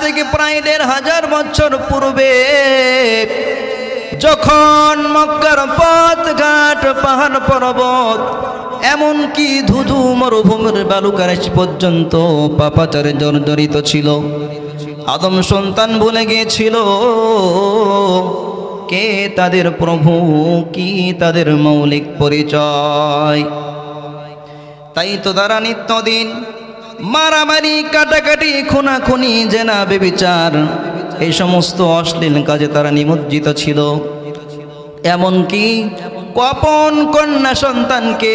থেকে প্রায় ১৫০০ বছর পূর্বে যখন মক্কার পথঘাট পাহাড় পর্বত এমনকি ধুধু মরুভূমির বালুকারাশি পর্যন্ত পাপাচারে জর্জরিত ছিল, আদম সন্তান ভুলে গিয়েছিল কে তাদের প্রভু, কি তাদের মৌলিক পরিচয়। তাই তো তারা নিত্যদিন মারামারি, কাটাকাটি, খুনাখুনি, জেনা, ব্যভিচার এই সমস্ত অশ্লীল কাজে তারা নিমজ্জিত ছিল। এমনকি আপন কন্যা সন্তানকে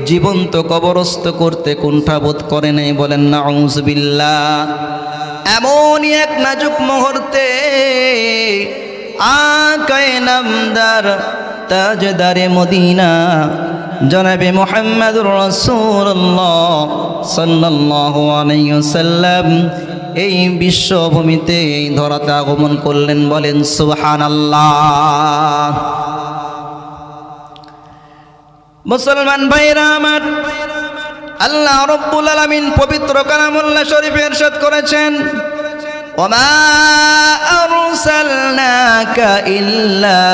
জীবন্ত কবরস্থ করতে কুণ্ঠাবোধ করে নাই, বলেন নাউযুবিল্লাহ। এমনই এক নাজুক মুহূর্তে আকায়ে নামদার তাজদারে মদিনা জনাবে মুহাম্মদুর রাসূলুল্লাহ সাল্লাল্লাহু আলাইহি ওয়াসাল্লাম এই বিশ্বভূমিতে এই ধরাতে আগমন করলেন, বলেন সুবহানাল্লাহ। মুসলমান ভাইরা আমার, আল্লাহ রাব্বুল আলামিন পবিত্র কালামুল্লাহ শরীফে ইরশাদ করেছেন, ওমা আরসালনাকা ইল্লা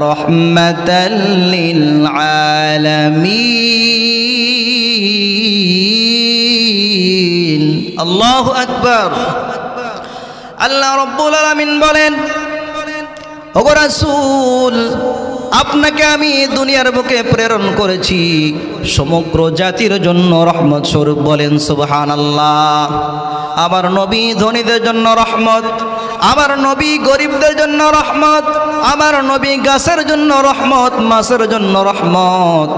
রাহমাতাল লিল আলামিন। আল্লাহু আকবার। আল্লাহ রাব্বুল আলামিন বলেন, ওগো রাসূল, আপনাকে আমি দুনিয়ার বুকে প্রেরণ করেছি সমগ্র জাতির জন্য রহমত স্বরূপ, বলেন সুবহানাল্লাহ। আমার নবী ধনীদের জন্য রহমত, আমার নবী গরিবদের জন্য রহমত, আমার নবী গাছের জন্য রহমত, মাছের জন্য রহমত,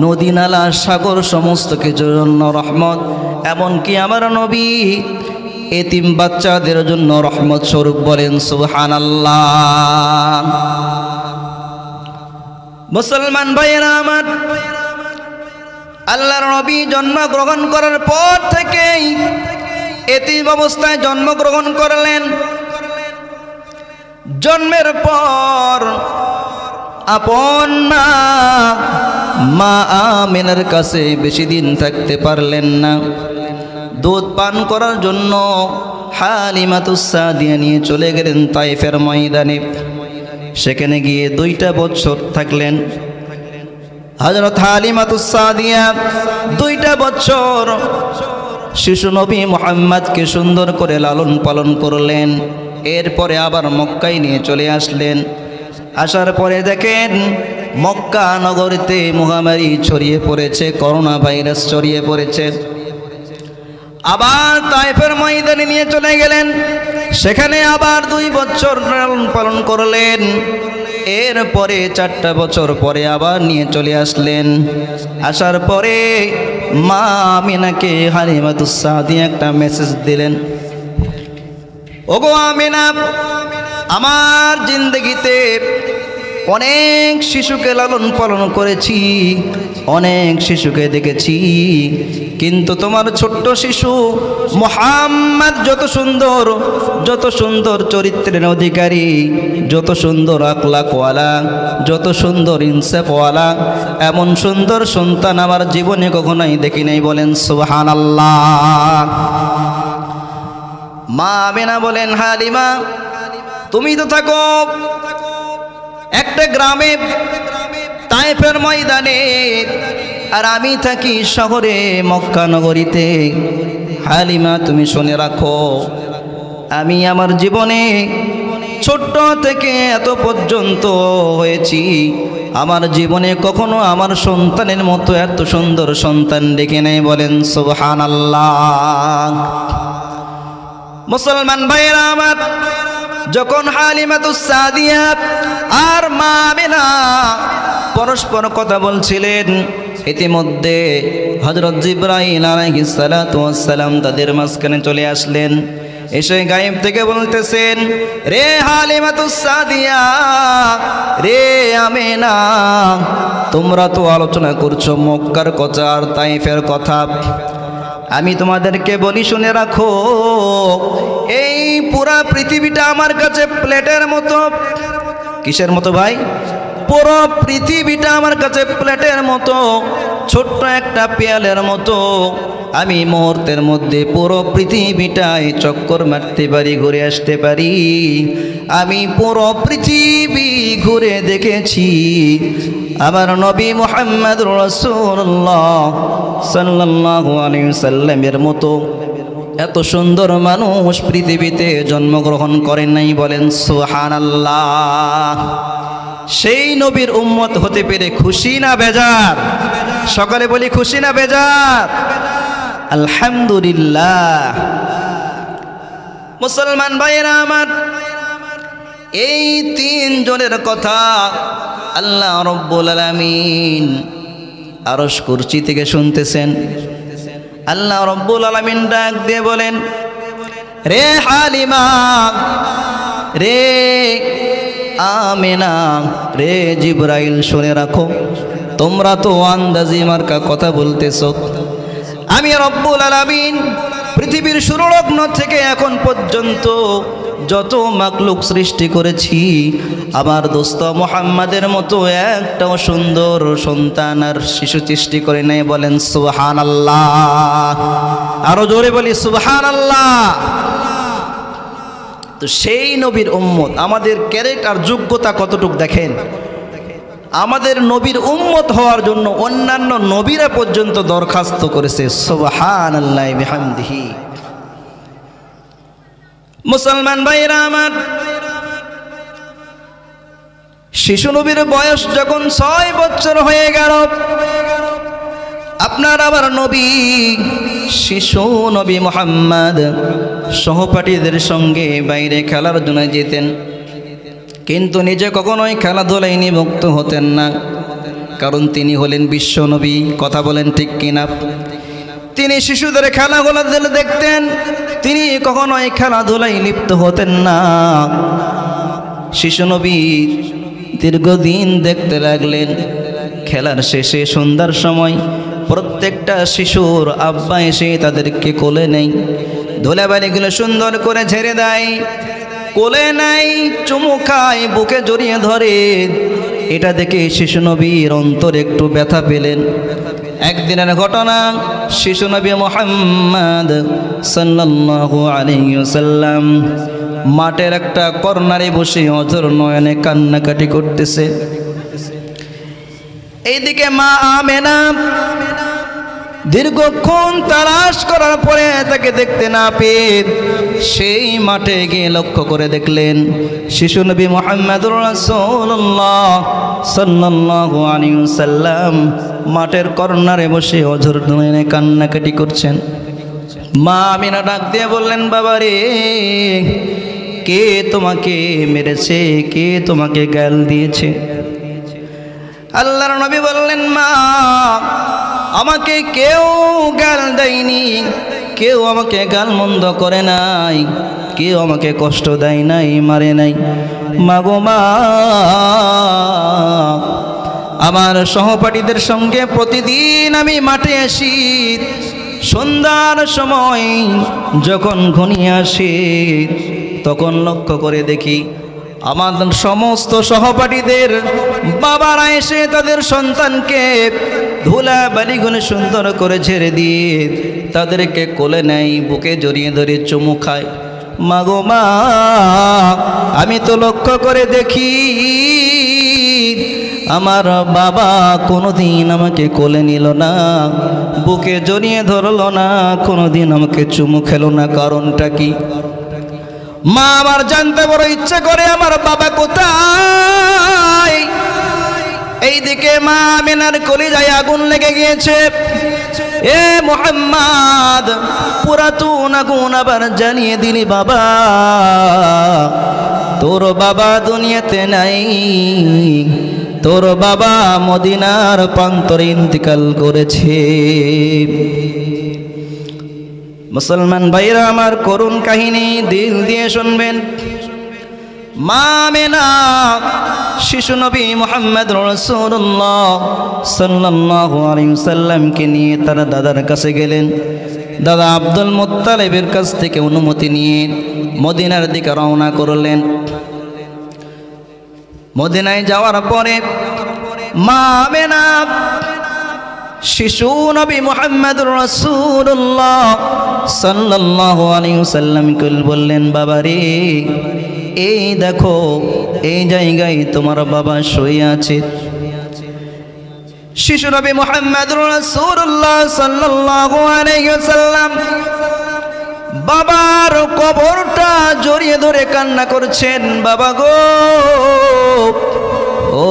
নদী নালা সাগর সমস্ত কিছুর জন্য রহমত। এমনকি আমার নবী এতিম বাচ্চাদের জন্য রহমত স্বরূপ, বলেন সুবহানাল্লাহ। মুসলমান ভাইয়েরা আমার, আল্লাহর নবী জন্মগ্রহণ করার পর থেকেই এতিম অবস্থায় জন্মগ্রহণ করলেন। জন্মের পর আপন মা আমিনার কাছে বেশি দিন থাকতে পারলেন না। দুধ পান করার জন্য হালিমাতুস সাদিয়া নিয়ে চলে গেলেন তায়েফের ময়দানে। সেখানে গিয়ে 2টা বছর থাকলেন। হযরত হালিমাতুস সাদিয়া 2টা বছর শিশু নবী মুহাম্মদকে সুন্দর করে লালন পালন করলেন। এরপরে আবার মক্কায় নিয়ে চলে আসলেন। আসার পরে দেখেন মক্কা নগরীতে মহামারী ছড়িয়ে পড়েছে, করোনা ভাইরাস ছড়িয়ে পড়েছে। আবার তায়েফের ময়দানে নিয়ে চলে গেলেন। সেখানে আবার 2 বছর লালন পালন করলেন। এরপরে 4টা বছর পরে আবার নিয়ে চলে আসলেন। আসার পরে মা আমিনাকে হালিমাতুস সাদিয়া একটা মেসেজ দিলেন, ওগো আমিনা, আমার জিন্দগিতে অনেক শিশুকে লালন পালন করেছি, অনেক শিশুকে দেখেছি, কিন্তু তোমার ছোট্ট শিশু মুহাম্মদ যত সুন্দর চরিত্রের অধিকারী, যত সুন্দর আখলাকওয়ালা, যত সুন্দর ইনসাফওয়ালা, এমন সুন্দর সন্তান আমার জীবনে কখনোই দেখি নাই, বলেন সুবহানাল্লাহ। মা আমিনা বলেন, হালিমা, তুমি তো থাকো একটা গ্রামে তায়েফের ময়দানে, আর আমি থাকি শহরে মক্কা নগরীতে। হালিমা, তুমি শুনে রাখো, আমি আমার জীবনে ছোট্ট থেকে এত পর্যন্ত হয়েছি, আমার জীবনে কখনো আমার সন্তানের মতো এত সুন্দর সন্তান দেখে নাই, বলেন সুবহানাল্লাহ। মুসলমান ভাইরা আমার, যখন হালিমাতুস সাদিয়া আর মা আমিনা পরস্পর কথা বলছিলেন, ইতিমধ্যে হযরত জিবরাইল আলাইহিস সালাতু ওয়াস সালাম তাদের মাঝখানে চলে আসলেন। এসে গায়েব থেকে বলতেছেন, রে হালিমাতুস সাদিয়া, রে আমিনা, তোমরা তো আলোচনা করছো মক্কার কথা আর তায়েফের কথা। আমি তোমাদেরকে বলি, শুনে রাখো, এই পুরা পৃথিবীটা আমার কাছে প্লেটের মতো। কিসের মতো ভাই? পুরো পৃথিবীটা আমার কাছে প্লেটের মতো, ছোট্ট একটা পেয়ালের মতো। আমি মুহূর্তের মধ্যে পুরো পৃথিবীটায় চক্কর মারতে পারি, ঘুরে আসতে পারি। আমি পুরো পৃথিবী ঘুরে দেখেছি। আমার নবী মুহাম্মদুর রাসূলুল্লাহ সাল্লাল্লাহু আলাইহি ওয়াসাল্লামের মতো এত সুন্দর মানুষ পৃথিবীতে জন্মগ্রহণ করেন নাই। বলেন সুবহানাল্লাহ। সেই নবীর উম্মত হতে পেরে খুশি না বেজার? সকালে বলি খুশি না বেজার? আলহামদুলিল্লাহ। মুসলমান ভাইয়েরা আমার, এই তিনজনের কথা আল্লাহ রব্বুল আলামিন আরশ কুরসি থেকে শুনতেছেন। আল্লাহ রব্বুল আলামিন ডাক দিয়ে বলেন, রে হালিমা, রে আমেনা, রে জিবরাইল, শুনে রাখো, তোমরা তো আন্দাজি মার্কা কথা বলতেছো। আমি রব্বুল আলামিন পৃথিবীর শুরুলগ্ন থেকে এখন পর্যন্ত যত মাখলুক সৃষ্টি করেছি, আমার দোস্ত মুহাম্মাদের মতো একটাও সুন্দর সন্তান আর শিশু সৃষ্টি করে নাই। বলেন সুবহানাল্লাহ। আরো জোরে বলি সুবহানাল্লাহ। তো সেই নবীর উম্মত আমাদের ক্যারেক্টার যোগ্যতা কতটুক দেখেন। আমাদের নবীর উম্মত হওয়ার জন্য অন্যান্য নবীরা পর্যন্ত দরখাস্ত করেছে। সুবহানাল্লাহি বিহামদিহি। মুসলমান ভাইরা আমার, শিশু নবীর বয়স যখন 6 বছর হয়ে গেল, আপনার আবার নবী শিশু নবী মুহাম্মদ সহপাঠীদের সঙ্গে বাইরে খেলার জন্য যেতেন, কিন্তু নিজে কখনোই খেলাধুলায় নিমগ্ন হতেন না, কারণ তিনি হলেন বিশ্ব নবী। কথা বলেন ঠিক কিনা? তিনি শিশুদের খেলাধুলা দেখতেন, তিনি কখনোই খেলাধুলায় লিপ্ত হতেন না। শিশু নবী দীর্ঘদিন দেখতে লাগলেন। খেলার শেষে সন্ধ্যার সময় প্রত্যেকটা শিশুর আব্বা এসে তাদেরকে কোলে নেয়, ধুলাবালিগুলো সুন্দর করে ঝেড়ে দেয়, কোলে নাই, চুমু খায়, বুকে জড়িয়ে ধরে। এটা দেখে শিশু নবীর অন্তর একটু ব্যথা পেলেন। একদিনের ঘটনা, শিশু নবী মুহাম্মদ সাল্লাল্লাহু আলাইহি ওয়াসাল্লাম মাঠের একটা কর্নারে বসে অঝোর নয়নে কান্নাকাটি করতেছে। এইদিকে মা আমেনা দীর্ঘক্ষণ তালাশ করার পরে তাকে দেখতে না পেয়ে সেই মাঠে গিয়ে লক্ষ্য করে দেখলেন শিশু নবী মুহাম্মদুর রাসূলুল্লাহ সাল্লাল্লাহু আলাইহি ওয়াসাল্লাম মাঠের কর্নারে বসে অঝোর নয়নে কান্নাকাটি করছেন। মা আমিনা ডাক দিয়ে বললেন, বাবা রে, কে তোমাকে মেরেছে, কে তোমাকে গাল দিয়েছে? আল্লাহর নবী বললেন, মা, আমাকে কেউ গাল দেয়নি, কেউ আমাকে গাল মন্দ করে নাই, কেউ আমাকে কষ্ট দেয় নাই, মারে নাই। মাগো মা, আমার সহপাঠীদের সঙ্গে প্রতিদিন আমি মাঠে আসি, সন্ধ্যার সময় যখন ঘনিয়ে আসে তখন লক্ষ্য করে দেখি আমাদের সমস্ত সহপাঠীদের বাবারা এসে তাদের সন্তানকে ধুলা বালিগুলো সুন্দর করে ঝেড়ে দিয়ে তাদেরকে কোলে নেয়, বুকে জড়িয়ে ধরে চুমু খায়। মাগো মা, আমি তো লক্ষ্য করে দেখি আমার বাবা কোনোদিন আমাকে কোলে নিল না, বুকে জড়িয়ে ধরলো না, কোনোদিন আমাকে চুমু খেলো না। কারণটা কি? মা আমার জানতে বড় ইচ্ছা করে আমার বাবা কোথায়। এইদিকে মা আমিনার কলিজায় আগুন লেগে গিয়েছে। এ মুহাম্মদ, পুরাতন আগুন আবার জ্বালিয়ে দিলি বাবা। তোর বাবা দুনিয়াতে নাই, তোর বাবা মদিনার প্রান্তরে ইন্তিকাল করেছে। মুসলমান ভাইরা আমার, করুণ কাহিনী দিল দিয়ে শুনবেন। মা আমিনা শিশু নবী মুহাম্মদ রাসূলুল্লাহ সাল্লাল্লাহু আলাইহি ওয়াসাল্লামকে নিয়ে তার দাদার কাছে গেলেন। দাদা আব্দুল মুত্তালিবের কাছ থেকে অনুমতি নিয়ে মদিনার দিকে রওনা করলেন। মদিনায় যাওয়ার পরে মা আমেনা শিশু নবী মুহাম্মদুর রাসূলুল্লাহ সাল্লাল্লাহু আলাইহি ওয়াসাল্লামকে বললেন, বাবা রে, এই দেখো এই জায়গায় তোমার বাবা শুয়ে আছে। শিশু নবী মুহাম্মদুর রাসূলুল্লাহ সাল্লাল্লাহু আলাইহি ওয়াসাল্লাম বাবার কবরটা জড়িয়ে ধরে কান্না করছেন। বাবা গো, ও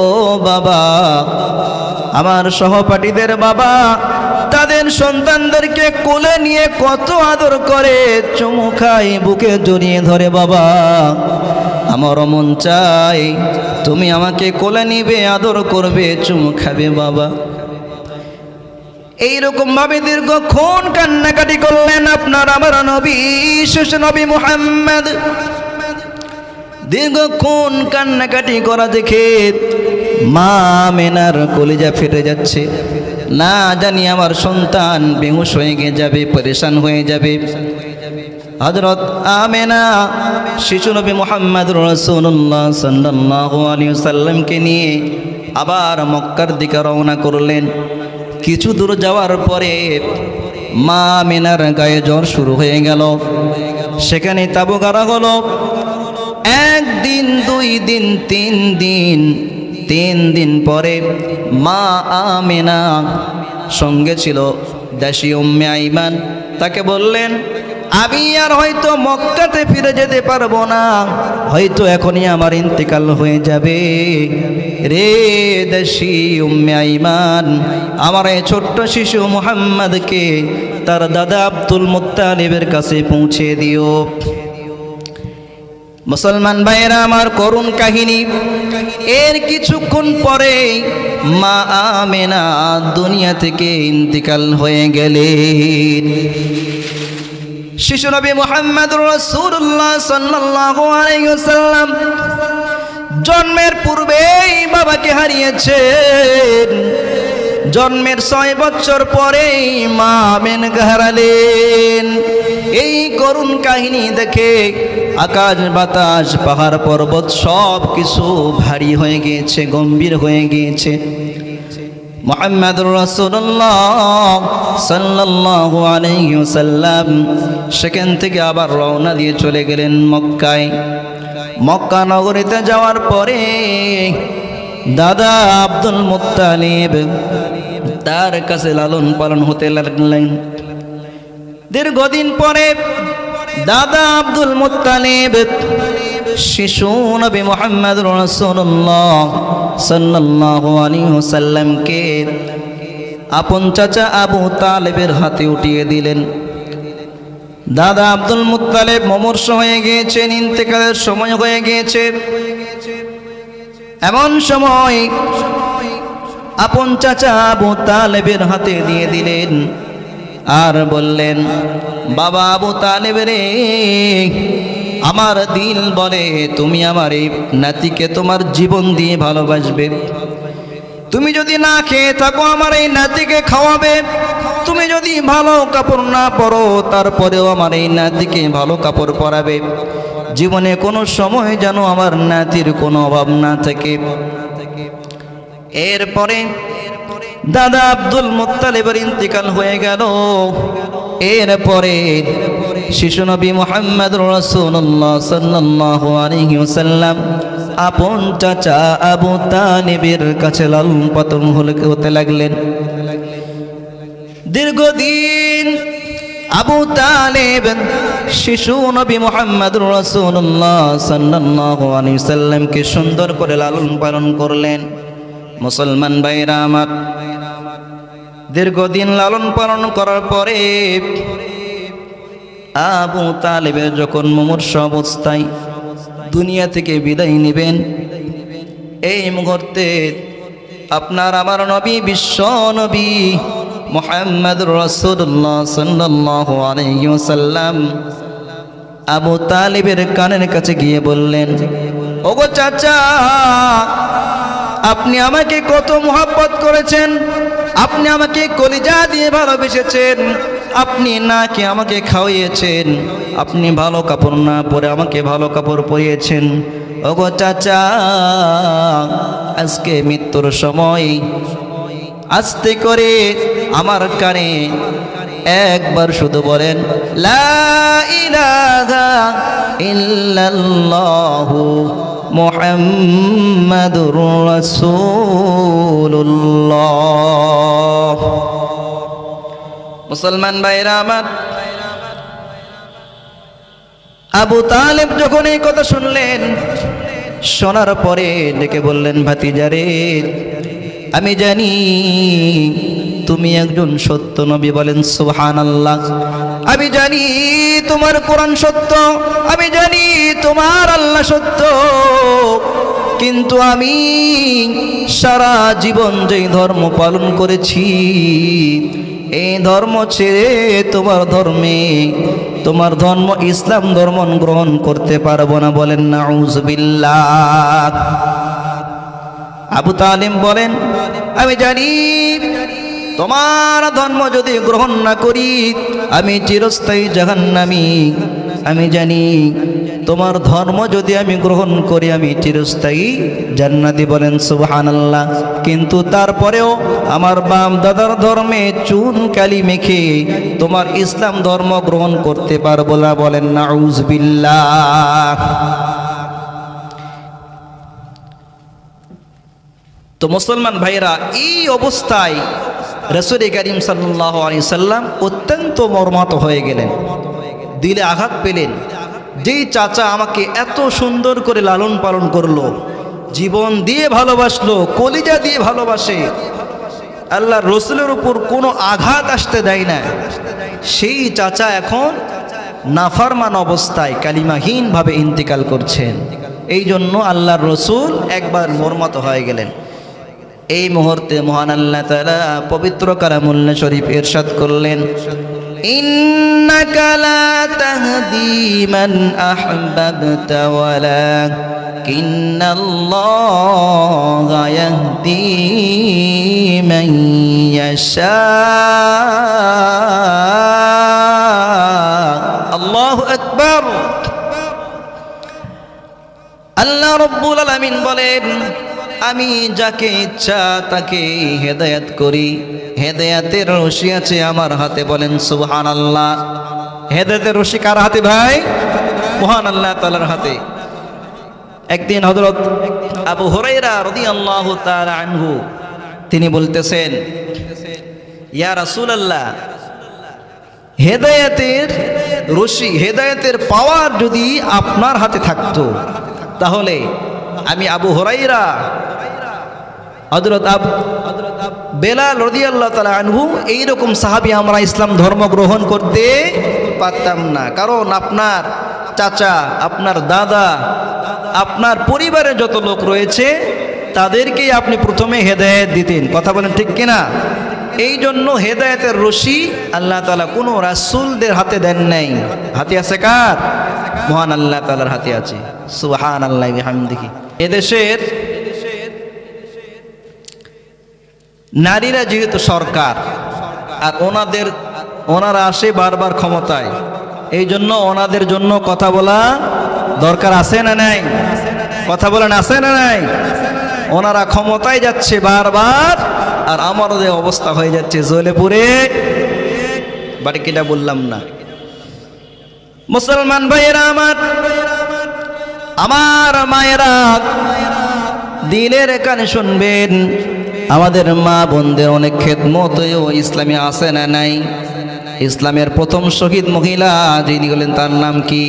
বাবা, আমার সহপাঠীদের বাবা তাদের সন্তানদেরকে কোলে নিয়ে কত আদর করে, চুমু খায়, বুকে জড়িয়ে ধরে। বাবা, আমার মন চাই তুমি আমাকে কোলে নিবে, আদর করবে, চুমু খাবে। বাবা, এইরকম ভাবে দীর্ঘক্ষণ কান্নাকাটি করলেন আপনার আমার নবী শিশু নবী মুহাম্মদ। দীর্ঘক্ষণ কান্নাকাটি করা দেখে মা আমেনার কলিজা ফেটে যাচ্ছে। না জানি আমার সন্তান বেহুশ হয়ে গিয়ে যাবে, পরেশান হয়ে যাবে। হযরত আমেনা শিশু নবী মুহাম্মদুর রাসূলুল্লাহ সাল্লাল্লাহু আলাইহি ওয়াসাল্লামকে নিয়ে আবার মক্কার দিকে রওনা করলেন। কিছু দূর যাওয়ার পরে মা আমেনার গায়ে জ্বর শুরু হয়ে গেল। সেখানে তাবু গাড়া হলো। 1 দিন 2 দিন 3 দিন, 3 দিন পরে মা আমেনা সঙ্গে ছিল দাসী উম্মে আইমান। তাকে বললেন, আমি আর হয়তো মক্কাতে ফিরে যেতে পারবো না, হয়তো এখনই আমার ইন্তেকাল হয়ে যাবে। রে দাসী উম্মে আইমান, আমার এই ছোট্ট শিশু মুহাম্মদকে তার দাদা আব্দুল মুত্তালিবের কাছে পৌঁছে দিও। মুসলমান ভাইয়েরা আমার, করুণ কাহিনী। এর কিছুক্ষণ পরে মা আমেনা দুনিয়া থেকে ইন্তেকাল হয়ে গেলেন। শিশু নবী মুহাম্মদুর রাসূলুল্লাহ সাল্লাল্লাহু আলাইহি ওয়াসাল্লাম জন্মের পূর্বেই বাবাকে হারিয়েছেন। জন্মের 6 বছর পরেই মা আমেনাকে হারালেন। এই করুণ কাহিনী দেখে আকাশ বাতাস পাহাড় পর্বত সব কিছু ভারী হয়ে গিয়েছে, গম্ভীর হয়ে গিয়েছে। মুহাম্মদুর রাসূলুল্লাহ সাল্লাল্লাহু আলাইহি ওয়াসাল্লাম সেখান থেকে আবার রওনা দিয়ে চলে গেলেন মক্কায়। মক্কা নগরীতে যাওয়ার পরে দাদা আব্দুল মুত্তালিব তার কাছে লালন পালন হতে লাগলেন। দীর্ঘদিন পরে দাদা আব্দুল মুত্তালিব শিশু নবী মুহাম্মদুর রাসূলুল্লাহ সাল্লাল্লাহু আলাইহি ওয়াসাল্লামকে আপন চাচা আবু তালেবের হাতে উঠিয়ে দিলেন। দাদা আব্দুল মুত্তালিব মুমূর্ষ হয়ে গিয়েছেন, ইন্তেকালের সময় হয়ে গিয়েছে। এমন সময় আপন চাচা আবু তালেবের হাতে দিয়ে দিলেন আর বললেন, বাবা আবু তালেব রে, আমার দিল বলে তুমি আমার এই নাতিকে তোমার জীবন দিয়ে ভালোবাসবে। তুমি যদি না খেয়ে থাকো আমার এই নাতিকে খাওয়াবে। তুমি যদি ভালো কাপড় না পরো তারপরেও আমার এই নাতিকে ভালো কাপড় পরাবে। জীবনে কোনো সময় যেন আমার নাতির কোনো অভাব না থাকে। এরপরে দাদা আব্দুল মুত্তালিবের ইন্তেকাল হয়ে গেল। এরপরে শিশু নবী মুহাম্মদুর রাসূলুল্লাহ সাল্লাল্লাহু আলাইহি ওয়াসাল্লাম আপন চাচা আবু তালেবের কাছে লালন পালন হতে লাগলেন। দীর্ঘদিন আবু তালেব শিশু নবী মুহাম্মদুর রাসূলুল্লাহ সাল্লাল্লাহু আলাইহি ওয়াসাল্লামকে সুন্দর করে লালন পালন করলেন। মুসলমান ভাইরা আমার, দীর্ঘদিন লালন পালন করার পরে আবু তালেবের যখন মুমূর্ষ অবস্থায় দুনিয়া থেকে বিদায় নেবেন, এই মুহূর্তে আপনার আমার নবী বিশ্ব নবী মুহাম্মদুর রাসূলুল্লাহ সাল্লাল্লাহু আলাইহি ওয়াসাল্লাম আবু তালেবের কানের কাছে গিয়ে বললেন, ওগো চাচা, আপনি আমাকে কত মোহাব্বত করেছেন, আপনি আমাকে কলিজা দিয়ে ভালোবেসেছেন, আপনি না খেয়ে আমাকে খাওয়িয়েছেন, আপনি ভালো কাপড় না পরে আমাকে ভালো কাপড় পরিয়েছেন। ওগো চাচা, আজকে মৃত্যুর সময় আস্তে করে আমার কানে একবার শুধু বলেন, লা ইলাহা ইল্লাল্লাহু মুহাম্মাদুর রাসূলুল্লাহ। মুসলমান ভাইরা আমার, আবু তালেব যখন এই কথা শুনলেন, শোনার পরে ডেকে বললেন, ভাতিজারে, আমি জানি তুমি একজন সত্য নবী, বলেন সুবহানাল্লাহ। আমি জানি তোমার কোরআন সত্য, আমি জানি তোমার আল্লাহ সত্য, কিন্তু আমি সারা জীবন যেই ধর্ম পালন করেছি, এই ধর্ম ছেড়ে তোমার ধর্ম ইসলাম ধর্ম গ্রহণ করতে পারবো না, বলেন নাউযুবিল্লাহ। আবু তালিব বলেন, আমি জানি তোমার ধর্ম যদি গ্রহণ না করি আমি চিরস্থায়ী জাহান্নামী, আমি জানি তোমার ধর্ম যদি আমি গ্রহণ করি আমি চিরস্থায়ী জান্নাতি, বলেন সুবহানাল্লাহ। কিন্তু তারপরেও আমার বাপ দাদার ধর্মে চুন কালি মেখে তোমার ইসলাম ধর্ম গ্রহণ করতে পারবো না, বলেন নাউযুবিল্লাহ। তো মুসলমান ভাইরা, এই অবস্থায় রাসূল করিম সাল্লাল্লাহু আলাইহি সাল্লাম অত্যন্ত মর্মাহত হয়ে গেলেন, দিলে আঘাত পেলেন। যেই চাচা আমাকে এত সুন্দর করে লালন পালন করলো, জীবন দিয়ে ভালোবাসলো, কলিজা দিয়ে ভালোবাসে, আল্লাহর রাসূলের উপর কোনো আঘাত আসতে দেয় না, সেই চাচা এখন নাফরমান অবস্থায় কালিমাহীনভাবে ইন্তেকাল করছেন। এই জন্য আল্লাহর রাসূল একবার মর্মাহত হয়ে গেলেন। এই মুহূর্তে মহান আল্লাহ তাআলা পবিত্র কালামুল শরীফ ইরশাদ করলেন, ইন্নাকা লা তাহদি মান আহবাবতা ওয়ালাকিন্নাল্লাহা ইয়াহদি মান ইয়াশা। আল্লাহু আকবার। আল্লাহ রাব্বুল আলামিন বলেন, আমি যাকে ইচ্ছা তাকে হেদায়েত করি, হেদায়েতের রশি আছে আমার হাতে, বলেন সুবহানাল্লাহ। হেদায়েতের রশি কার হাতে ভাই? মহান আল্লাহ তাআলার হাতে। একদিন হযরত আবু হুরায়রা রাদিয়াল্লাহু তাআলা আনহু তিনি বলতেছেন, ইয়া রাসূলুল্লাহ, হেদায়েতের রশি, হেদায়েতের পাওয়ার যদি আপনার হাতে থাকতো তাহলে আমি আবু হুরায়রা হযরত বেলাল রাদিয়াল্লাহু তাআলা আনহু এইরকম সাহাবী আমরা ইসলাম ধর্ম গ্রহণ করতে পারতাম না। কারণ আপনার চাচা, আপনার দাদা, আপনার পরিবারে যত লোক রয়েছে তাদেরকেই আপনি প্রথমে হেদায়েত দিতেন। কথা বলেন ঠিক কিনা? এই জন্য হেদায়েতের রশি আল্লাহ তাআলা কোনো রাসূলদের হাতে দেন নাই। হাতে আছে কার? মহান আল্লাহ তাআলার হাতে আছে। সুবহানাল্লাহি বিহামদিহি। এদেশের নারীরা যেহেতু সরকার, আর ওনারা আসে বারবার ক্ষমতায়, এই জন্য ওনাদের জন্য কথা বলা দরকার আছে না নাই? কথা বলেন আছে না নাই? ওনারা ক্ষমতায় যাচ্ছে বারবার, আর আমাদের অবস্থা হয়ে যাচ্ছে জ্বলে পুড়ে বাড়ি কিনা বললাম না। মুসলমান ভাইয়েরা আমার মায়েরা দিলের কানে শুনবেন, আমাদের মা বোনদের অনেক খেদমতেও ইসলামে আছে না নাই? ইসলামের প্রথম শহীদ মহিলা যিনি হলেন তার নাম কি?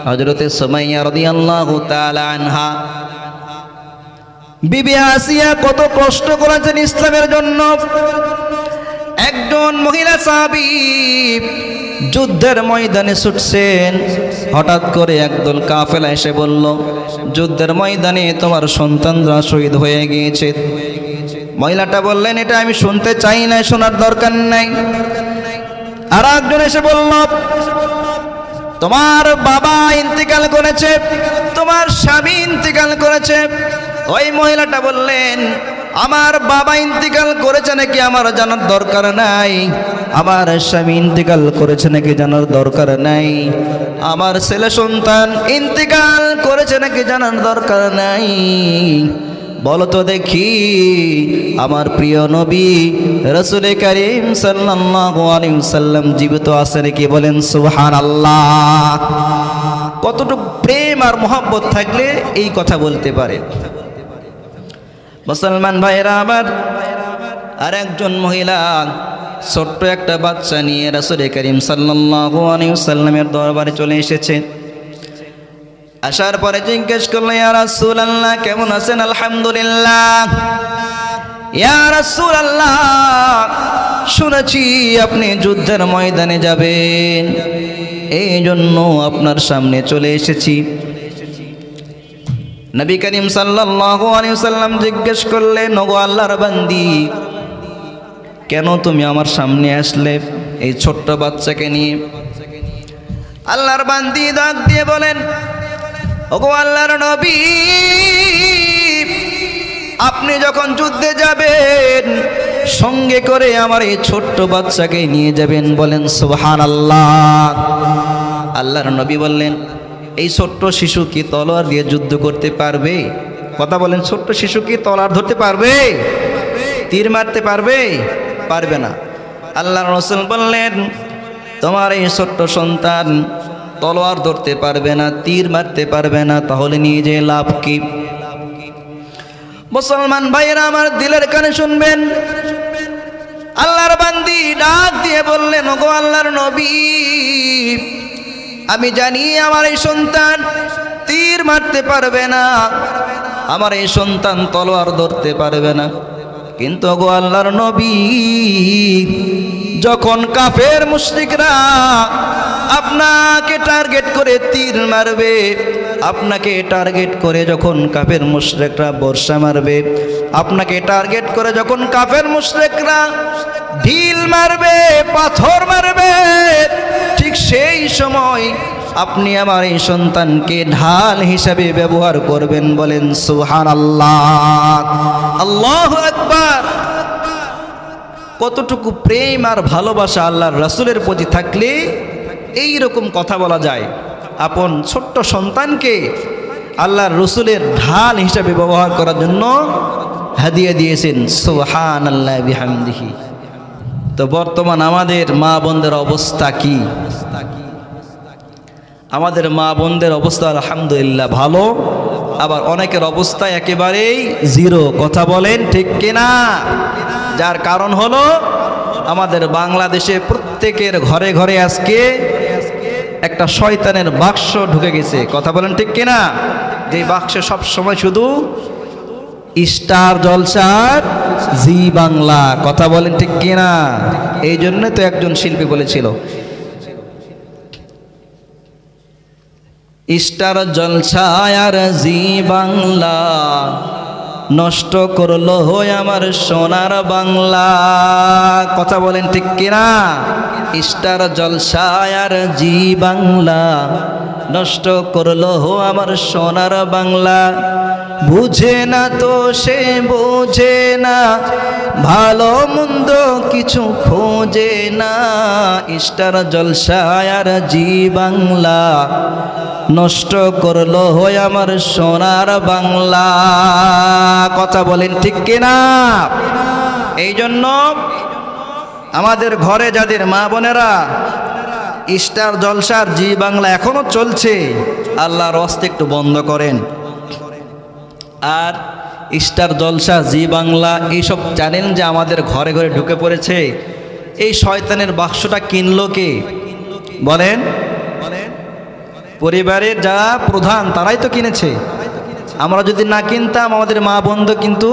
হযরতে সুমাইয়া রাদিয়াল্লাহু তাআলা আনহা। বিবি আসিয়া কত কষ্ট করেছেন ইসলামের জন্য। একজন মহিলা সাহাবী যুদ্ধের ময়দানে ছুটছেন, হঠাৎ করে একদল কাফেলা এসে বলল, যুদ্ধের ময়দানে তোমার সন্তানরা শহীদ হয়ে গিয়েছে। মহিলাটা বললেন, এটা আমি শুনতে চাই না, শোনার দরকার নাই। আর একজন এসে বলল, তোমার বাবা ইন্তেকাল করেছে, তোমার স্বামী ইন্তেকাল করেছে। ওই মহিলাটা বললেন, আমার বাবা ইন্তিকাল করেছে নাকি আমার জানার দরকার নাই, আমার স্বামী ইন্তিকাল করেছে নাকি জানার দরকার নাই, আমার ছেলে সন্তান ইন্তিকাল করেছে নাকি জানার দরকার নাই। বলো তো দেখি আমার প্রিয় নবী রাসূল করিম সাল্লাল্লাহু আলাইহি ওয়াসাল্লাম জীবিত আছে নাকি? বলেন সুবহানাল্লাহ। কতটুকু প্রেম আর মহব্বত থাকলে এই কথা বলতে পারে। মুসলমান ভাইরা আমার, আর একজন মহিলা ছোট্ট একটা বাচ্চা নিয়ে রাসূল করিম সাল্লাল্লাহু আলাইহি ওয়াসাল্লামের দরবারে চলে এসেছে। আসার পরে জিজ্ঞেস করলো, ইয়া রাসূলুল্লাহ কেমন আছেন? আলহামদুলিল্লাহ। ইয়া রাসূলুল্লাহ শুনেছি আপনি যুদ্ধের ময়দানে যাবেন, এই জন্য আপনার সামনে চলে এসেছি। নবী করিম সাল্লাল্লাহু আলাইহি ওয়াসাল্লাম জিজ্ঞেস করলেন, ওগো আল্লাহর বান্দি, কেন তুমি আমার সামনে আসলে এই ছোট্ট বাচ্চাকে নিয়ে? আল্লাহর বান্দি ডাক দিয়ে বলেন, ওগো আল্লাহর নবী, আপনি যখন যুদ্ধে যাবেন সঙ্গে করে আমার এই ছোট্ট বাচ্চাকে নিয়ে যাবেন। বলেন সুবহানাল্লাহ। আল্লাহর নবী বললেন, এই ছোট্ট শিশু কি তলোয়ার দিয়ে যুদ্ধ করতে পারবে? কথা বলেন, ছোট্ট শিশু কি তলোয়ার ধরতে পারবে? তীর মারতে পারবে? পারবে না। আল্লাহর রাসূল বললেন, তোমার এই ছোট্ট সন্তান তলোয়ার ধরতে পারবে না, তীর মারতে পারবে না, তাহলে নিয়ে যে লাভ কি? মুসলমান ভাইরা আমার, দিলের কানে শুনবেন। আল্লাহর বান্দি ডাক দিয়ে বললেন, ওগো আল্লাহর নবী, আমি জানি আমার এই সন্তান তীর মারতে পারবে না, আমার এই সন্তান তলোয়ার ধরতে পারবে না, কিন্তু ওগো আল্লাহর নবী, যখন কাফের মুশরিকরা আপনাকে টার্গেট করে তীর মারবে, আপনাকে টার্গেট করে যখন কাফের মুশরিকরা বর্ষা মারবে, আপনাকে টার্গেট করে যখন কাফের মুশরিকরা ঢিল মারবে, পাথর মারবে, ঠিক সেই সময় আপনি আমার এই সন্তানকে ঢাল হিসাবে ব্যবহার করবেন। বলেন সুবহানাল্লাহ, আল্লাহু আকবার। কতটুকু প্রেম আর ভালোবাসা আল্লাহর রাসূলের প্রতি থাকলে এই রকম কথা বলা যায়। আপন ছোট্ট সন্তানকে আল্লাহর রাসূলের ঢাল হিসাবে ব্যবহার করার জন্য হাদিয়া দিয়েছেন। সুবহানাল্লাহ বিহামদিহি। তো বর্তমান আমাদের মা বোনদের অবস্থা কি? আমাদের মা বোনদের অবস্থা আলহামদুলিল্লাহ ভালো, আবার অনেকের অবস্থা একেবারেই জিরো। কথা বলেন ঠিক কিনা? যার কারণ হলো আমাদের বাংলাদেশে প্রত্যেকের ঘরে ঘরে আজকে একটা শয়তানের বাক্স ঢুকে গেছে। কথা বলেন ঠিক কিনা? যে বাক্সে সব সময় শুধু স্টার জলসার জি বাংলা। কথা বলেন ঠিক কিনা? এই জন্য তো একজন শিল্পী বলেছিল, স্টার জলসায় আর জি বাংলা নষ্ট করলো আমার সোনার বাংলা। কথা বলেন ঠিক কিনা? স্টার জলসায় আর জি বাংলা নষ্ট করলো আমার সোনার বাংলা। বুঝে না তো সে বোঝে না, ভালো মন্দ কিছু খোঁজে না। স্টার জলসায় আর জি বাংলা নষ্ট করলো আমার সোনার বাংলা। কথা বলেন ঠিক কিনা? এই জন্য আমাদের ঘরে যাদের মা বোনেরা স্টার জলসার জি বাংলা এখনো চলছে, আল্লাহর রাস্তে একটু বন্ধ করেন। আর স্টার জলসা জি বাংলা এইসব জানেন যে আমাদের ঘরে ঘরে ঢুকে পড়েছে। এই শয়তানের বাক্সটা কিনলো কে? বলেন। পরিবারের যারা প্রধান তারাই তো কিনেছে। আমরা যদি না কিনতাম আমাদের মা বন্ধু কিন্তু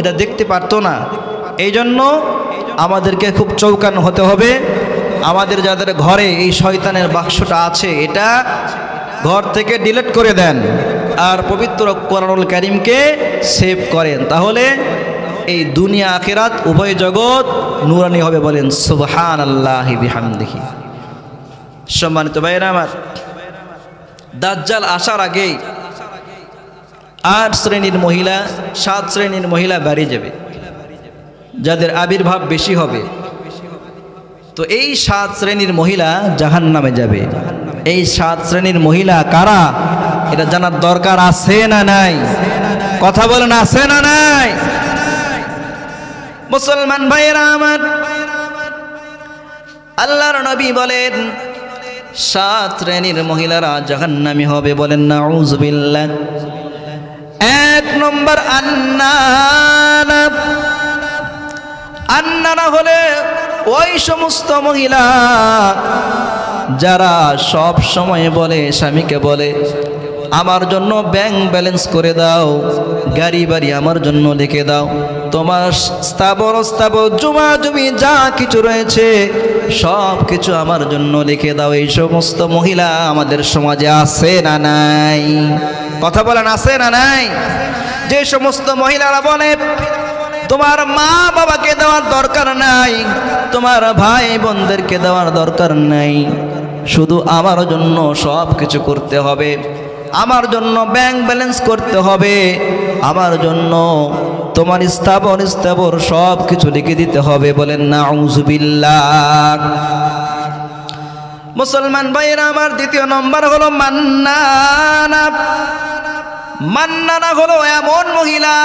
এটা দেখতে পারতো না। এই জন্য আমাদেরকে খুব চৌকান হতে হবে। আমাদের যাদের ঘরে এই শয়তানের বাক্সটা আছে এটা ঘর থেকে ডিলিট করে দেন, আর পবিত্র কোরআনুল কারীমকে সেভ করেন, তাহলে এই দুনিয়া আখিরাত উভয় জগৎ নূরানি হবে। বলেন সুবহানাল্লাহি বিহামদিহি। সম্মানিত ভাইরা আমার, দাজ্জাল আসার আগেই 8 শ্রেণীর মহিলা 7 শ্রেণীর মহিলা বাড়ি যাবে, যাদের আবির্ভাব বেশি হবে। তো এই 7 শ্রেণীর মহিলা জাহান্নামে যাবে। এই 7 শ্রেণীর মহিলা কারা, এটা জানার দরকার আছে না নাই? কথা বলেন, আছে না নাই? মুসলমান ভাইরা আমার, আল্লাহর নবী বলেন 7 শ্রেণীর মহিলারা জাহান্নামী হবে। বলেন নাউযুবিল্লাহ। 1 নম্বর আন্নানা। আন্নানা হলে ওই সমস্ত মহিলা যারা সব সময় বলে, স্বামীকে বলে আমার জন্য ব্যাংক ব্যালেন্স করে দাও, গাড়ি বাড়ি আমার জন্য লিখে দাও, তোমার স্থাবর জমা জমি যা কিছু রয়েছে সব কিছু আমার জন্য লিখে দাও। এই সমস্ত মহিলা আমাদের সমাজে আছে না নাই? কথা বলেন, আছে না নাই? যে সমস্ত মহিলারা বলে তোমার মা বাবাকে দেওয়ার দরকার নাই, তোমার ভাই বোনদেরকে দেওয়ার দরকার নাই, শুধু আমার জন্য সব কিছু করতে হবে, আমার জন্য ব্যাংক ব্যালেন্স করতে হবে, আমার জন্য তোমার স্থাবর সব কিছু লিখে দিতে হবে। বলেন নাউযুবিল্লাহ। মুসলমান ভাইরা আমার, 2 নম্বর হলো মান্নানা। মান্নানা হলো এমন মহিলা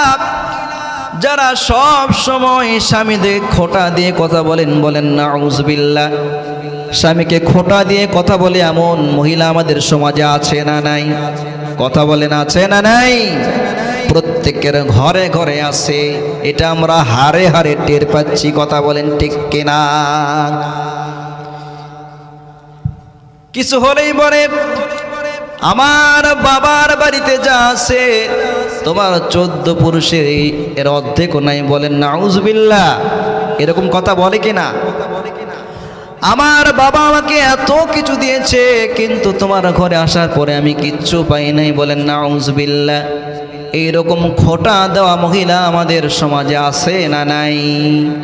যারা সব সময় স্বামীদের খোঁটা দিয়ে কথা বলেন। বলেন নাউযুবিল্লাহ। স্বামীকে খোঁটা দিয়ে কথা বলে এমন মহিলা আমাদের সমাজে আছে না নাই? কথা বলেন, আছে না নাই? প্রত্যেকের ঘরে ঘরে আছে, এটা আমরা হারে হারে টের পাচ্ছি। কথা বলেন ঠিক কিনা? কিছু হলেই বলে আমার বাবার বাড়িতে যা আছে তোমার 14 পুরুষের এর অর্ধেকও নাই। বলেন নাউযুবিল্লাহ। এরকম কথা বলে কিনা? আমার বাবা আমাকে এত কিছু দিয়েছে কিন্তু তোমার ঘরে আসার পরে আমি কিচ্ছু পাই নাই। বলেন নাউযুবিল্লাহ। এইরকম খোঁটা দেওয়া মহিলা আমাদের সমাজে আছে না নাই?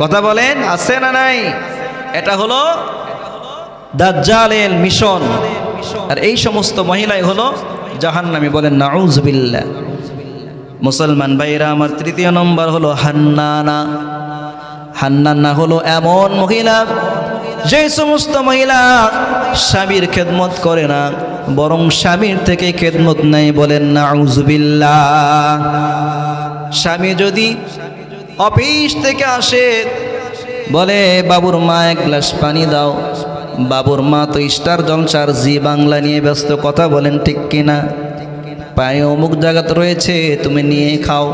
কথা বলেন, আছে না নাই? এটা হলো দাজ্জালের মিশন, আর এই সমস্ত মহিলাই হলো জাহান্নামী। বলেন নাউযুবিল্লাহ। মুসলমান ভাইরা আমার, 3 নম্বর হলো হান্নানা। হান্নানা হলো এমন মহিলা যে সমস্ত মহিলা স্বামীর খেদমত করে না, বরং স্বামীর থেকে খেদমত নেয়। বলেন নাউযুবিল্লাহ। স্বামী যদি অফিস থেকে আসে, বলে বাবুর মা 1 গ্লাস পানি দাও, বাবুর মা তো স্টার জলসার জি বাংলা নিয়ে ব্যস্ত। কথা বলেন ঠিক কিনা? পায়ে অমুক জায়গাতে রয়েছে, তুমি নিয়ে খাও,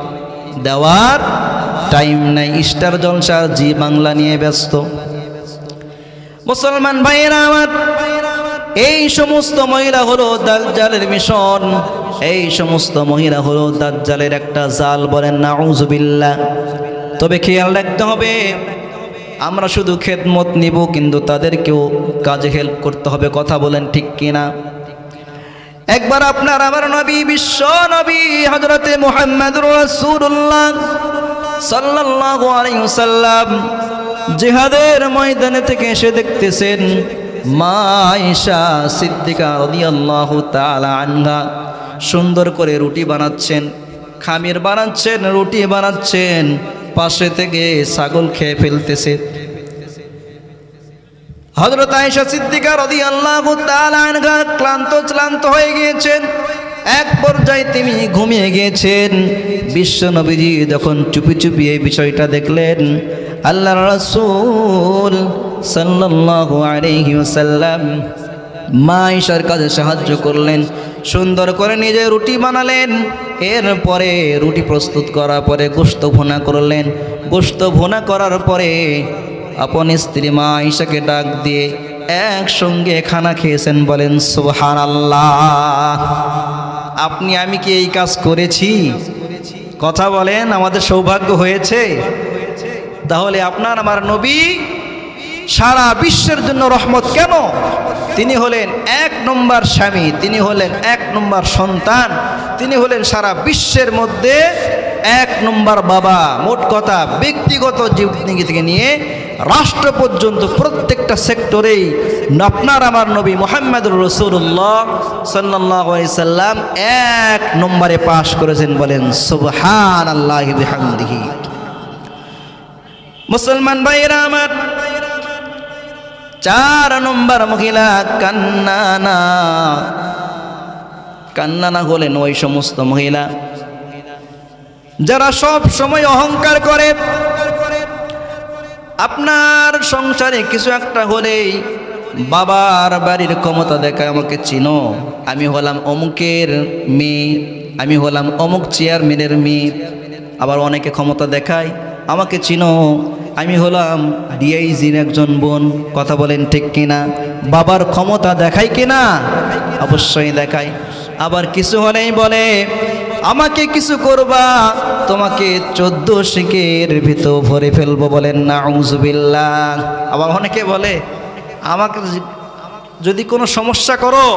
দেওয়ার টাইম নাই, স্টার জলসার জি বাংলা নিয়ে ব্যস্ত। মুসলমান ভাইয়েরা আমার, এই সমস্ত মহিলা হলো দাজ্জালের মিশন, এই সমস্ত মহিলা হলো দাজ্জালের একটা জাল। বলেন নাউযুবিল্লাহ। তবে খেয়াল রাখতে হবে, আমরা শুধু খেদমত নিব কিন্তু তাদেরকেও কাজে হেল্প করতে হবে। কথা বলেন ঠিক কিনা? একবার আপনার আমার নবী, বিশ্ব নবী হযরতে মুহাম্মদুর রাসূলুল্লাহ সাল্লাল্লাহু আলাইহি ওয়াসাল্লাম জিহাদের ময়দানে থেকে এসে দেখতেছেন মা আয়েশা সিদ্দিকা রাদিয়াল্লাহু তাআলা আনহা সুন্দর করে রুটি বানাচ্ছেন, খামির বানাচ্ছেন, রুটি বানাচ্ছেন, পাশে থেকে ছাগল খেয়ে ফেলতেছে। হযরত আয়েশা সিদ্দিকা রাদিয়াল্লাহু তাআলা আনহা ক্লান্ত হয়ে গিয়েছেন। এক পর্যায়ে তিনি ঘুমিয়ে গিয়েছেন। বিশ্ব নবীজি যখন চুপি চুপি এই বিষয়টা দেখলেন, আল্লাহর রাসূল সাল্লাল্লাহু আলাইহি ওয়াসাল্লাম মা আয়েশার কাজে সাহায্য করলেন, সুন্দর করে নিজে রুটি বানালেন। এরপরে রুটি প্রস্তুত করার পরে গোশত ভুনা করলেন। গোশত ভুনা করার পরে আপন স্ত্রী মা আয়েশাকে ডাক দিয়ে একসঙ্গে খানা খেয়েছেন। বলেন সুবহানাল্লাহ। আপনি আমি কি এই কাজ করেছি? কথা বলেন, আমাদের সৌভাগ্য হয়েছে? তাহলে আপনার আমার নবী সারা বিশ্বের জন্য রহমত কেন? তিনি হলেন 1 নম্বর স্বামী, তিনি হলেন 1 নম্বর সন্তান, তিনি হলেন সারা বিশ্বের মধ্যে 1 নম্বর বাবা। মোট কথা ব্যক্তিগত জীবনী থেকে নিয়ে রাষ্ট্র পর্যন্ত প্রত্যেকটা সেক্টরেই আপনার আমার নবী মুহাম্মদুর রাসূলুল্লাহ সাল্লাল্লাহু আলাইহি সাল্লাম 1 নম্বরে পাশ করেছেন। বলেন সুবহানাল্লাহি বিহামদিহি। মুসলমান ভাইরা আমার, 4 নম্বর মহিলা কান্নানা। কান্নানা হলেন ওই সমস্ত মহিলা যারা সব সময় অহংকার করে। আপনার সংসারে কিছু একটা হলেই বাবার বাড়ির ক্ষমতা দেখায়, আমাকে চিনো, আমি হলাম অমুকের মেয়ে, আমি হলাম অমুক চেয়ারম্যানের মেয়ে। আবার অনেকে ক্ষমতা দেখায়, আমাকে চিনো, আমি হলাম ডিআইজির একজন বোন। কথা বলেন ঠিক কিনা? বাবার ক্ষমতা দেখায় কিনা? অবশ্যই দেখায়। আবার কিছু হলেই বলে আমাকে কিছু করবা, তোমাকে 14 শিকের ভিতর ভরে ফেলবো। বলেন নাউযুবিল্লাহ। আবার অনেকে বলে আমাকে যদি কোনো সমস্যা করো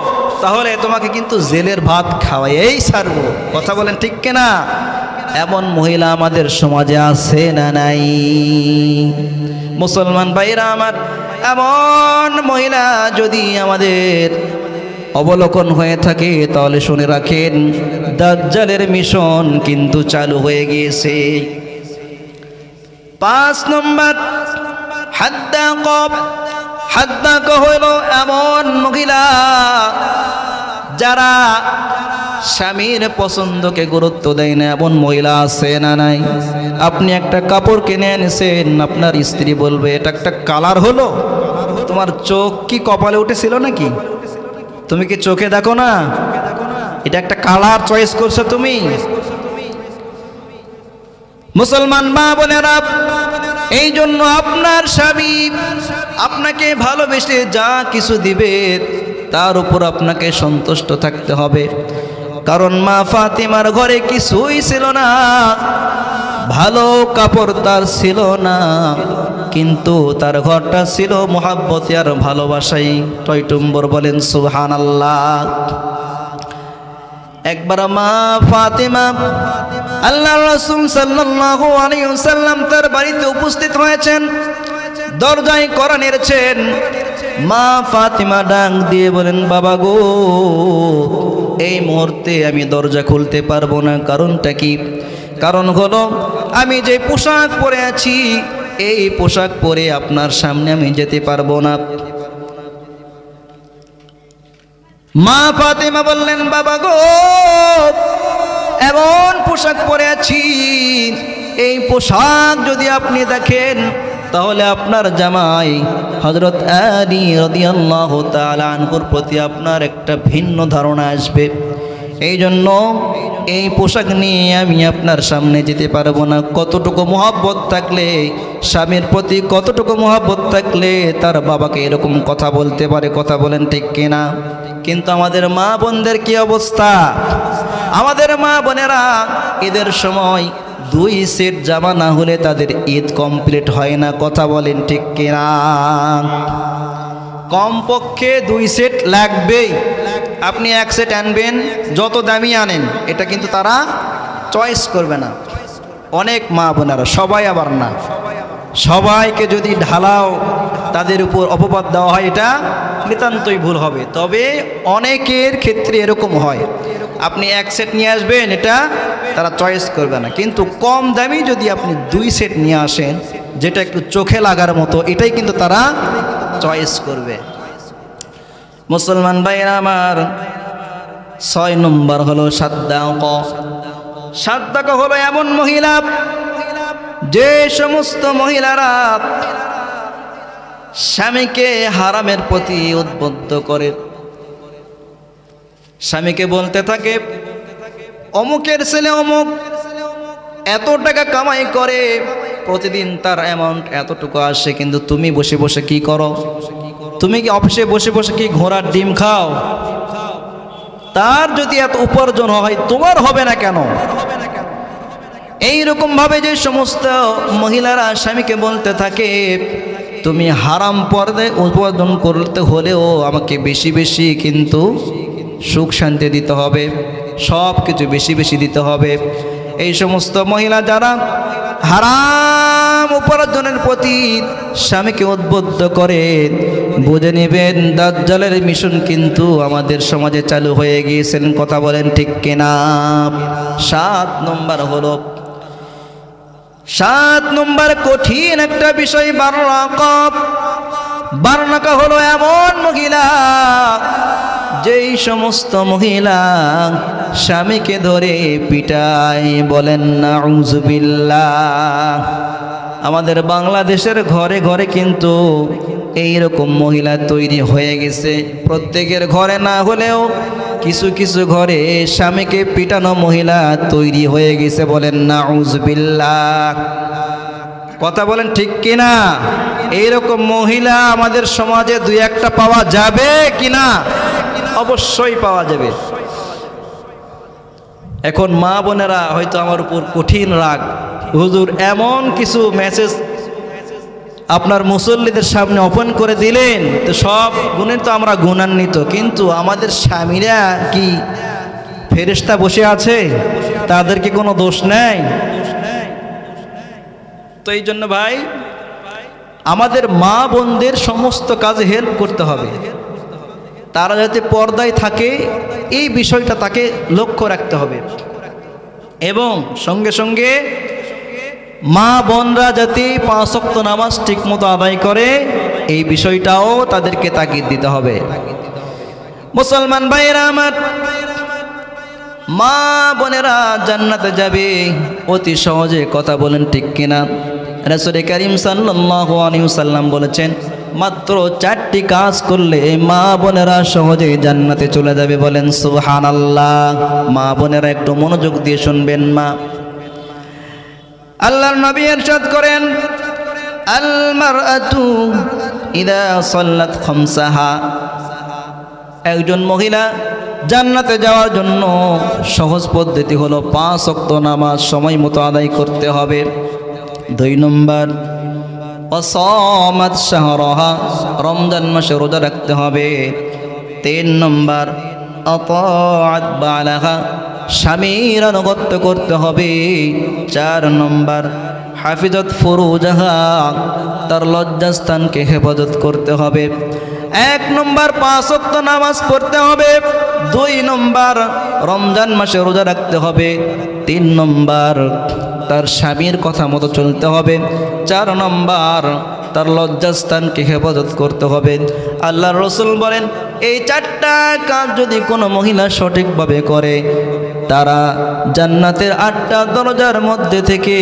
তাহলে তোমাকে কিন্তু জেলের ভাত খাওয়াই ছাড়বো। কথা বলেন ঠিক কিনা? এমন মহিলা আমাদের সমাজে আছে না নাই? মুসলমান ভাইরা আমার, এমন মহিলা যদি আমাদের অবলোকন হয়ে থাকে তাহলে শুনে রাখেন, দাজ্জালের মিশন কিন্তু চালু হয়ে গিয়েছে। 5 নম্বর হাদ্দাক হলো এমন মহিলা যারা স্বামীর পছন্দকে গুরুত্ব দেয় না। এমন মহিলা আছে না নাই? আপনি একটা কাপড় কিনে এনেছেন, আপনার স্ত্রী বলবে এটা একটা কালার হলো, তোমার চোখ কি কপালে উঠেছিল নাকি? তুমি কি চোখে দেখো না? এটা একটা কালার চয়েস করছো তুমি। মুসলমান মা বোনেরা, এই জন্য আপনার স্বামী আপনাকে ভালোবেসে যা কিছু দিবে তার উপর আপনাকে সন্তুষ্ট থাকতে হবে। কারণ মা ফাতিমার ঘরে কিছুই ছিল না, ভালো কাপড় তার ছিল না, কিন্তু তার ঘরটা ছিল মহাব্বতে আর ভালোবাসাই টয়টুম্বর। বলেন সুবহানাল্লাহ। একবার মা ফাতিমা আল্লাহর রাসূল সাল্লাল্লাহু আলাইহি ওয়াসাল্লাম তার বাড়িতে উপস্থিত হয়েছেন, দরজায় কড়া নেড়েছেন। মা ফাতিমা ডাক দিয়ে বলেন বাবা গো, এই মুহূর্তে আমি দরজা খুলতে পারবো না। কারণটা কি? কারণ হলো আমি যে পোশাক পরে আছি এই পোশাক পরে আপনার সামনে আমি যেতে পারবো না। মা ফাতিমা বললেন বাবা গো, এমন পোশাক পরে আছি, এই পোশাক যদি আপনি দেখেন তাহলে আপনার জামাই হযরত আলী রাদিয়াল্লাহু তাআলা আনহুর প্রতি আপনার একটা ভিন্ন ধারণা আসবে। এই জন্য এই পোশাক নিয়ে আমি আপনার সামনে যেতে পারবো না। কতটুকু মহব্বত থাকলে স্বামীর প্রতি, কতটুকু মহব্বত থাকলে তার বাবাকে এরকম কথা বলতে পারে? কথা বলেন ঠিক কিনা? কিন্তু আমাদের মা বোনদের কি অবস্থা? আমাদের মা বোনেরা ঈদের সময় 2 সেট জামা না হলে তাদের ঈদ কমপ্লিট হয় না। কথা বলেন ঠিক কিনা? কমপক্ষে 2 সেট লাগবেই। আপনি 1 সেট আনবেন, যত দামি আনেন, এটা কিন্তু তারা চয়েস করবে না। অনেক মা বোনেরা, সবাই আবার না, সবাইকে যদি ঢালাও তাদের উপর অপবাদ দেওয়া হয় এটা নিতান্তই ভুল হবে। তবে অনেকের ক্ষেত্রে এরকম হয়, আপনি 1 সেট নিয়ে আসবেন, এটা তারা চয়েস করবে না। কিন্তু কম দামি যদি আপনি 2 সেট নিয়ে আসেন যেটা একটু চোখে লাগার মতো, এটাই কিন্তু তারা চয়েস করবে। মুসলমান ভাইরা আমার, 6 নম্বর হলো সাদ্দাক হলো এমন মহিলা যে সমস্ত মহিলারা স্বামীকে হারামের প্রতি উদ্বুদ্ধ করে। স্বামীকে বলতে থাকে অমুকের ছেলে অমুক এত টাকা কামাই করে, প্রতিদিন তার অ্যামাউন্ট এতটুকু আসে, কিন্তু তুমি বসে বসে কি করো? তুমি কি অফিসে বসে বসে কি ঘোড়ার ডিম খাও? তার যদি এত উপার্জন হয় তোমার হবে না কেন? এইরকম ভাবে যে সমস্ত মহিলারা স্বামীকে বলতে থাকে তুমি হারাম পর্দায় উপার্জন করতে হলেও আমাকে বেশি বেশি কিন্তু সুখ শান্তি দিতে হবে, সব কিছু বেশি বেশি দিতে হবে। এই সমস্ত মহিলা যারা হারাম হারাম উপার্জনের প্রতি স্বামীকে উদ্বুদ্ধ করে, বুঝে নেবেন দাজ্জালের মিশন কিন্তু আমাদের সমাজে চালু হয়ে গিয়েছেন। কথা বলেন ঠিক কিনা? 7 নম্বর কঠিন একটা বিষয় বারনাকা হলো এমন মহিলা, যেই সমস্ত মহিলা স্বামীকে ধরে পিটায়। বলেন নাউযুবিল্লাহ। আমাদের বাংলাদেশের ঘরে ঘরে কিন্তু এইরকম মহিলা তৈরি হয়ে গেছে। প্রত্যেকের ঘরে না হলেও কিছু কিছু ঘরে স্বামীকে পিটানো মহিলা তৈরি হয়ে গেছে। বলেন নাউযুবিল্লাহ। কথা বলেন ঠিক কিনা? এইরকম মহিলা আমাদের সমাজে 2-1টা পাওয়া যাবে কিনা? অবশ্যই পাওয়া যাবে। এখন মা বোনেরা হয়তো আমার উপর কঠিন রাগ, হুজুর এমন কিছু মেসেজ আপনার মুসল্লিদের সামনে ওপেন করে দিলেন, তো সব গুণের তো আমরা গুণান্বিত, কিন্তু আমাদের স্বামীরা কি ফেরেশতা বসে আছে? তাদের কি কোনো দোষ নেই? তো এই জন্য ভাই, আমাদের মা বোনদের সমস্ত কাজে হেল্প করতে হবে। তারা যাতে পর্দায় থাকে এই বিষয়টা তাকে লক্ষ্য রাখতে হবে, এবং সঙ্গে সঙ্গে মা বোনরা যাতে 5 ওয়াক্ত নামাজ ঠিকমতো আদায় করে এই বিষয়টাও তাদেরকে তাগিদ দিতে হবে। মুসলমান ভাইরা আমার, মা বোনেরা জান্নাতে যাবে অতি সহজে। কথা বলেন ঠিক কিনা? রাসূল করিম সাল্লাল্লাহু আলাইহি ওয়াসাল্লাম বলেছেন, মাত্র 4টি কাজ করলে মা বোনেরা সহজে জান্নাতে চলে যাবে। বলেন সুবহানাল্লাহ। মা বোনেরা একটু মনোযোগ দিয়ে শুনবেন। আল্লাহর নবী ইরশাদ করেন, আল মারআতু ইযা সাল্লাত খামসাহা। একজন মহিলা জান্নাতে যাওয়ার জন্য সহজ পদ্ধতি হলো 5 ওয়াক্ত নামাজ সময় মতো আদায় করতে হবে। 2 নম্বর, ওয়াসামাত শাহরাহা, রমজান মাসে রোজা রাখতে হবে। 3 নম্বর, আতাআত বালাহা, স্বামীর আনুগত্য করতে হবে। 4 নম্বর, হাফিজত ফুরুজাহা, তার লজ্জাস্থানকে হেফাজত করতে হবে। 1 নম্বর 5 ওয়াক্ত নামাজ পড়তে হবে। 2 নম্বর, রমজান মাসে রোজা রাখতে হবে। 3 নম্বর, তার স্বামীর কথা মতো চলতে হবে। 4 নম্বর, তার লজ্জাস্থানকে হেফাজত করতে হবে। আল্লাহর রাসূল বলেন, এই 4টা কাজ যদি কোনো মহিলা সঠিকভাবে করে, তারা জান্নাতের 8টা দরজার মধ্যে থেকে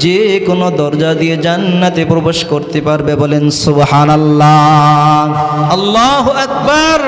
যে কোনো দরজা দিয়ে জান্নাতে প্রবেশ করতে পারবে। বলেন সুবহানাল্লাহ, আল্লাহু আকবার।